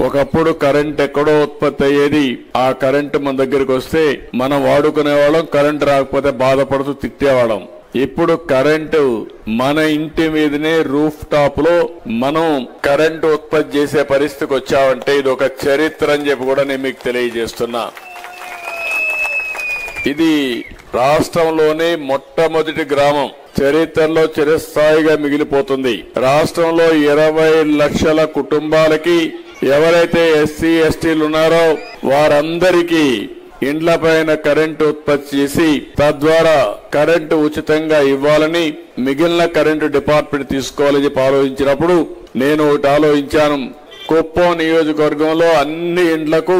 ఒకప్పుడు కరెంట్ ఎక్కడో ఉత్పత్తి అయ్యేది. ఆ కరెంట్ మన దగ్గరికి వస్తే మనం వాడుకునేవాళ్ళం, కరెంట్ రాకపోతే బాధపడుతూ తిట్టేవాళ్ళం. ఇప్పుడు కరెంటు మన ఇంటి మీదనే రూఫ్ టాప్ లో మనం కరెంటు ఉత్పత్తి చేసే పరిస్థితికి వచ్చామంటే ఇది ఒక చరిత్ర అని చెప్పి కూడా నేను మీకు తెలియజేస్తున్నా. ఇది రాష్ట్రంలోనే మొట్టమొదటి గ్రామం, చరిత్రలో చిరస్థాయిగా మిగిలిపోతుంది. రాష్ట్రంలో 20 లక్షల కుటుంబాలకి ఎవరైతే ఎస్సీ ఎస్టీలు ఉన్నారో వారందరికీ ఇండ్ల పైన కరెంటు ఉత్పత్తి చేసి తద్వారా కరెంటు ఉచితంగా ఇవ్వాలని, మిగిలిన కరెంటు డిపార్ట్మెంట్ తీసుకోవాలని చెప్పి ఆలోచించినప్పుడు నేను ఒకటి ఆలోచించాను. కుప్పం నియోజకవర్గంలో అన్ని ఇండ్లకు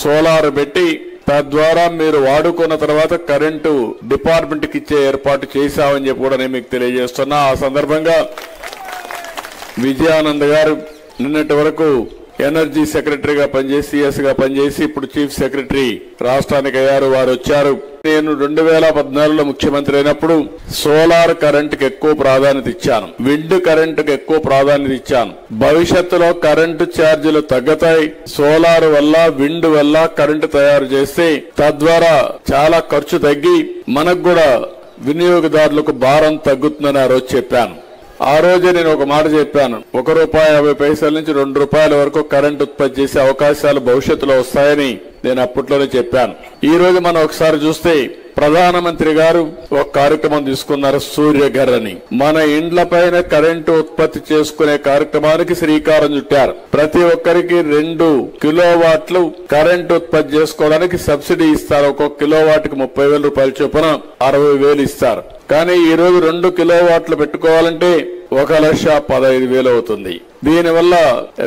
సోలార్ పెట్టి తద్వారా మీరు వాడుకున్న తర్వాత కరెంటు డిపార్ట్మెంట్ కి ఇచ్చే ఏర్పాటు చేశామని చెప్పి కూడా నేను మీకు తెలియజేస్తున్నా. ఆ సందర్భంగా విజయానంద్ గారు నిన్నటి వరకు ఎనర్జీ సెక్రటరీగా పనిచేసి సిఎస్ గా పనిచేసి ఇప్పుడు చీఫ్ సెక్రటరీ రాష్ట్రానికి అయ్యారు. వారు వచ్చారు. నేను 2014లో ముఖ్యమంత్రి అయినప్పుడు సోలార్ కరెంటుకి ఎక్కువ ప్రాధాన్యత ఇచ్చాను, విండ్ కరెంటుకి ఎక్కువ ప్రాధాన్యత ఇచ్చాను. భవిష్యత్తులో కరెంటు ఛార్జీలు తగ్గుతాయి, సోలార్ వల్ల విండ్ వల్ల కరెంటు తయారు చేస్తే తద్వారా చాలా ఖర్చు తగ్గి మనకు కూడా వినియోగదారులకు భారం తగ్గుతుందని ఆ రోజు చెప్పాను. ఆ రోజే నేను ఒక మాట చెప్పాను, ₹1.50 నుంచి ₹2 వరకు కరెంట్ ఉత్పత్తి చేసే అవకాశాలు భవిష్యత్తులో వస్తాయని నేను అప్పట్లోనే చెప్పాను. ఈ రోజు మనం ఒకసారి చూస్తే ప్రధానమంత్రి గారు ఒక కార్యక్రమం తీసుకున్నారు, సూర్యఘర్ అని. మన ఇండ్ల పైన కరెంటు ఉత్పత్తి చేసుకునే కార్యక్రమానికి శ్రీకారం చుట్టారు. ప్రతి ఒక్కరికి 2 కిలోవాట్లు కరెంటు ఉత్పత్తి చేసుకోవడానికి సబ్సిడీ ఇస్తారు. ఒక్కొక్క కిలోవాట్కి ₹30,000 చొప్పున 60,000 ఇస్తారు. కానీ ఈ రోజు 2 కిలోవాట్లు పెట్టుకోవాలంటే 1,15,000 అవుతుంది. దీనివల్ల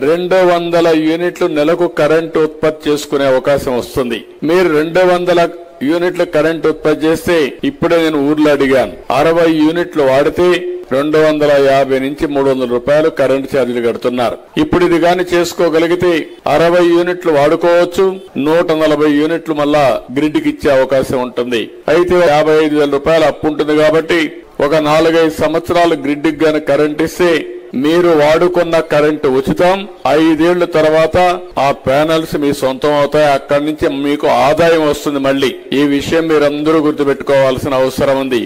200 యూనిట్లు నెలకు కరెంటు ఉత్పత్తి చేసుకునే అవకాశం వస్తుంది. మీరు 200 యూనిట్ల కరెంటు ఉత్పత్తి చేస్తే ఇప్పుడే నేను ఊర్లో అడిగాను, 60 యూనిట్లు వాడితే ₹250 నుంచి ₹300 కరెంటు ఛార్జీలు కడుతున్నారు. ఇప్పుడు ఇది గాని చేసుకోగలిగితే 60 యూనిట్లు వాడుకోవచ్చు, 140 యూనిట్లు మళ్ళా గ్రిడ్ కి ఇచ్చే అవకాశం ఉంటుంది. అయితే ₹55,000 అప్పు ఉంటుంది కాబట్టి ఒక 4-5 సంవత్సరాలు గ్రిడ్ కి గాని కరెంట్ ఇస్తే మీరు వాడుకున్న కరెంటు ఉచితం. 5 ఏళ్ల తర్వాత ఆ ప్యానెల్స్ మీ సొంతం అవుతాయి. అక్కడి నుంచి మీకు ఆదాయం వస్తుంది. మళ్ళీ ఈ విషయం మీరందరూ గుర్తుపెట్టుకోవాల్సిన అవసరం ఉంది.